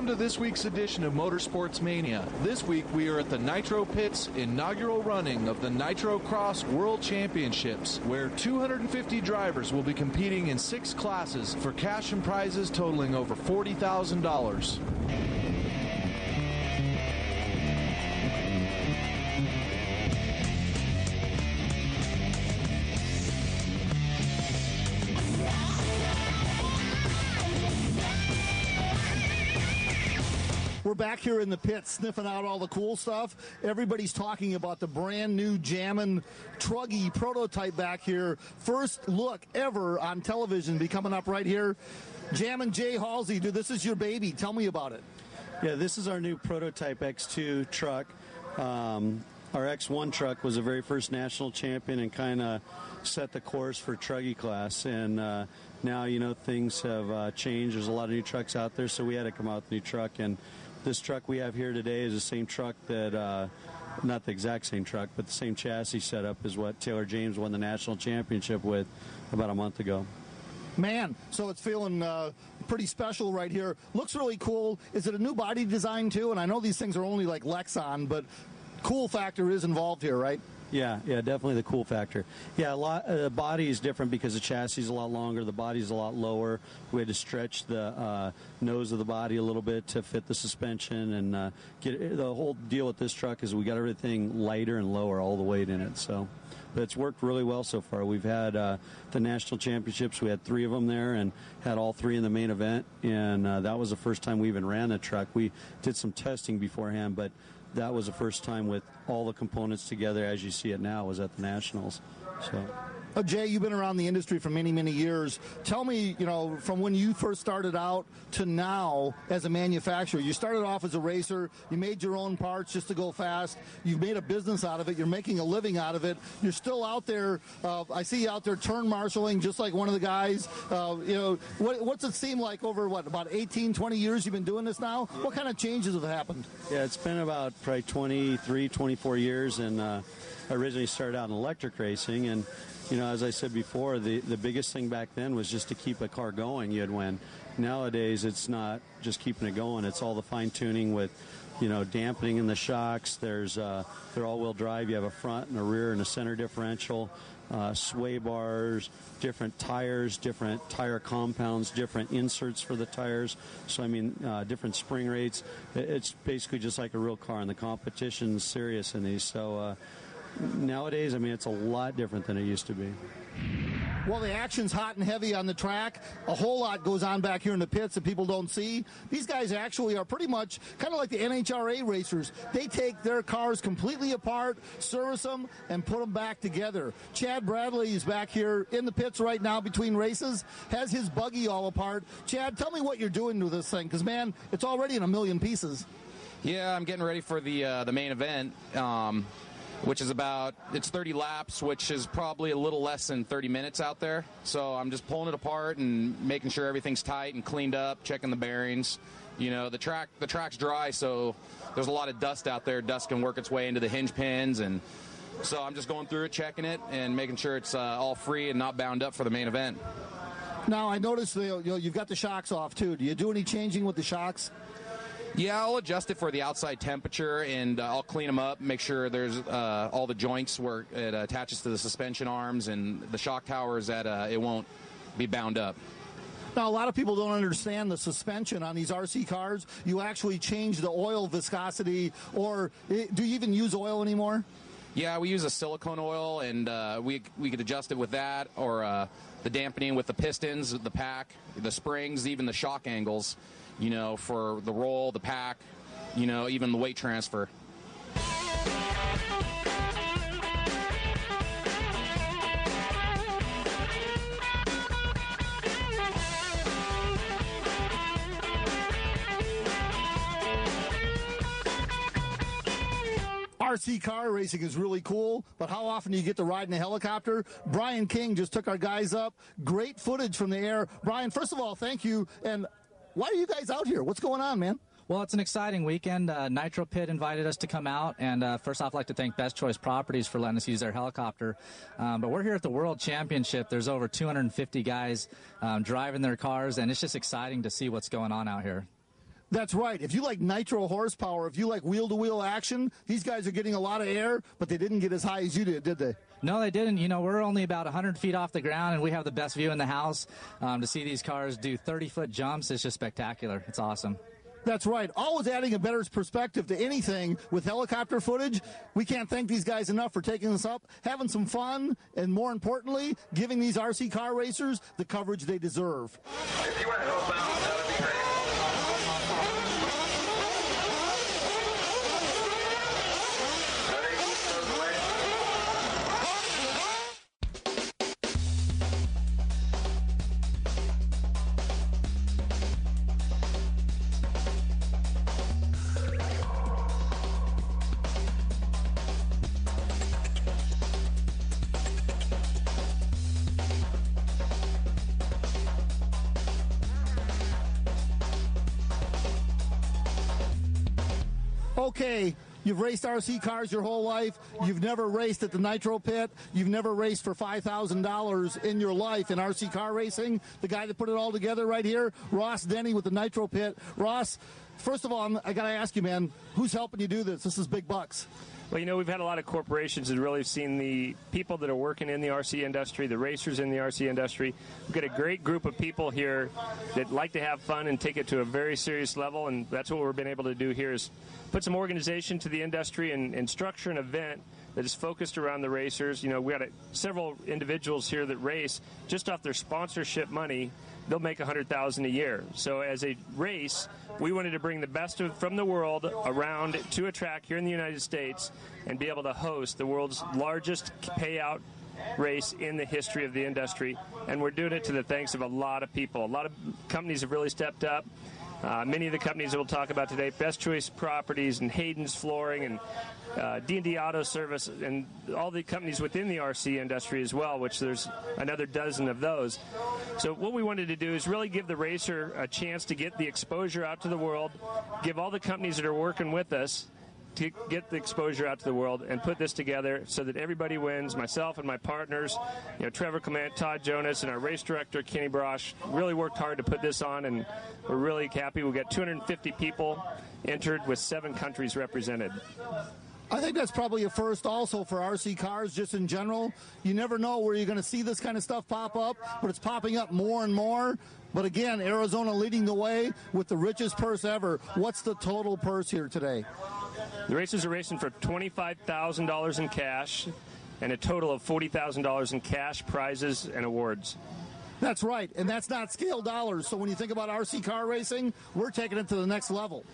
Welcome to this week's edition of Motorsports Mania. This week we are at the Nitro Pit's inaugural running of the Nitrocross World Championships, where 250 drivers will be competing in 6 classes for cash and prizes totaling over $40,000. We're back here in the pit sniffing out all the cool stuff. Everybody's talking about the brand new Jammin' Truggy prototype back here. First look ever on television be coming up right here. Jammin' Jay Halsey, dude, this is your baby. Tell me about it. Yeah, this is our new prototype X2 truck. Our X1 truck was the very first national champion and kind of set the course for Truggy class. And now, you know, things have changed. There's a lot of new trucks out there, so we had to come out with a new truck. And this truck we have here today is the same truck that, not the exact same truck, but the same chassis setup is what Taylor James won the national championship with about a month ago. Man, so it's feeling pretty special right here. Looks really cool. Is it a new body design too? And I know these things are only like Lexan, but cool factor is involved here, right? Yeah, definitely the cool factor. Yeah, the body is different because the chassis is a lot longer, the body is a lot lower. We had to stretch the nose of the body a little bit to fit the suspension, and get the whole deal with this truck is we got everything lighter and lower, all the weight in it. So, but it's worked really well so far. We've had the national championships. We had 3 of them there, and had all 3 in the main event. And that was the first time we even ran the truck. We did some testing beforehand, but that was the first time with all the components together as you see it now was at the Nationals. So. Jay, you've been around the industry for many, many years. Tell me, you know, from when you first started out to now as a manufacturer. You started off as a racer. You made your own parts just to go fast. You've made a business out of it. You're making a living out of it. You're still out there. I see you out there turn marshaling just like one of the guys. You know, what's it seem like over, about 18, 20 years you've been doing this now? Yeah. What kind of changes have happened? Yeah, it's been about probably 23, 24 years, and I originally started out in electric racing, and you know, as I said before, the biggest thing back then was just to keep a car going, you'd win. Nowadays, it's not just keeping it going. It's all the fine-tuning with, you know, dampening in the shocks. They're all-wheel drive. You have a front and a rear and a center differential, sway bars, different tires, different tire compounds, different inserts for the tires. So, I mean, different spring rates. It's basically just like a real car, and the competition's serious in these. So, nowadays, I mean, it's a lot different than it used to be. Well, the action's hot and heavy on the track. A whole lot goes on back here in the pits that people don't see. These guys actually are pretty much kind of like the NHRA racers. They take their cars completely apart, service them, and put them back together. Chad Bradley is back here in the pits right now between races, has his buggy all apart. Chad, tell me what you're doing to this thing, because, man, it's already in a million pieces. Yeah, I'm getting ready for the main event. Which is it's 30 laps, which is probably a little less than 30 minutes out there. So I'm just pulling it apart and making sure everything's tight and cleaned up, checking the bearings. You know, the track's dry, so there's a lot of dust out there. Dust can work its way into the hinge pins, and so I'm just going through it, checking it, and making sure it's all free and not bound up for the main event. Now, I noticed you've got the shocks off, too. Do you do any changing with the shocks? Yeah, I'll adjust it for the outside temperature, and I'll clean them up, make sure there's all the joints where it attaches to the suspension arms and the shock towers that it won't be bound up. Now, a lot of people don't understand the suspension on these RC cars. You actually change the oil viscosity, or do you even use oil anymore? Yeah, we use a silicone oil, and we could adjust it with that, or the dampening with the pistons, the pack, the springs, even the shock angles, you know, for the roll, the pack, you know, even the weight transfer. RC car racing is really cool, but how often do you get to ride in a helicopter? Brian King just took our guys up. Great footage from the air. Brian, first of all, thank you. And why are you guys out here? What's going on, man? Well, it's an exciting weekend. Nitro Pit invited us to come out, and first off, I'd like to thank Best Choice Properties for letting us use their helicopter. But we're here at the World Championship. There's over 250 guys driving their cars, and it's just exciting to see what's going on out here. That's right. If you like nitro horsepower, if you like wheel-to-wheel action, these guys are getting a lot of air, but they didn't get as high as you did they? No, they didn't. You know, we're only about 100 feet off the ground, and we have the best view in the house. To see these cars do 30-foot jumps, it's just spectacular. It's awesome. That's right. Always adding a better perspective to anything with helicopter footage. We can't thank these guys enough for taking us up, having some fun, and more importantly, giving these RC car racers the coverage they deserve. If you want to help out, that would be great. Okay, you've raced RC cars your whole life. You've never raced at the Nitro Pit. You've never raced for $5,000 in your life in RC car racing. The guy that put it all together right here, Ross Denny with the Nitro Pit. Ross, first of all, I got to ask you, man, who's helping you do this? This is big bucks. Well, you know, we've had a lot of corporations that really have seen the people that are working in the RC industry, the racers in the RC industry. We've got a great group of people here that like to have fun and take it to a very serious level, and that's what we've been able to do here is put some organization to the industry and structure an event that is focused around the racers. You know, we got several individuals here that race just off their sponsorship money. They'll make $100,000 a year. So as a race, we wanted to bring the best from the world around to a track here in the United States and be able to host the world's largest payout race in the history of the industry. And we're doing it to the thanks of a lot of people. A lot of companies have really stepped up. Many of the companies that we'll talk about today, Best Choice Properties and Hayden's Flooring and D&D Auto Service and all the companies within the RC industry as well, which there's another dozen of those. So what we wanted to do is really give the racer a chance to get the exposure out to the world, give all the companies that are working with us to get the exposure out to the world and put this together so that everybody wins. Myself and my partners, you know, Trevor Clement, Todd Jonas, and our race director, Kenny Brosh, really worked hard to put this on, and we're really happy. We've got 250 people entered with 7 countries represented. I think that's probably a first also for RC cars just in general. You never know where you're going to see this kind of stuff pop up, but it's popping up more and more. But again, Arizona leading the way with the richest purse ever. What's the total purse here today? The racers are racing for $25,000 in cash and a total of $40,000 in cash, prizes, and awards. That's right, and that's not scale dollars. So when you think about RC car racing, we're taking it to the next level.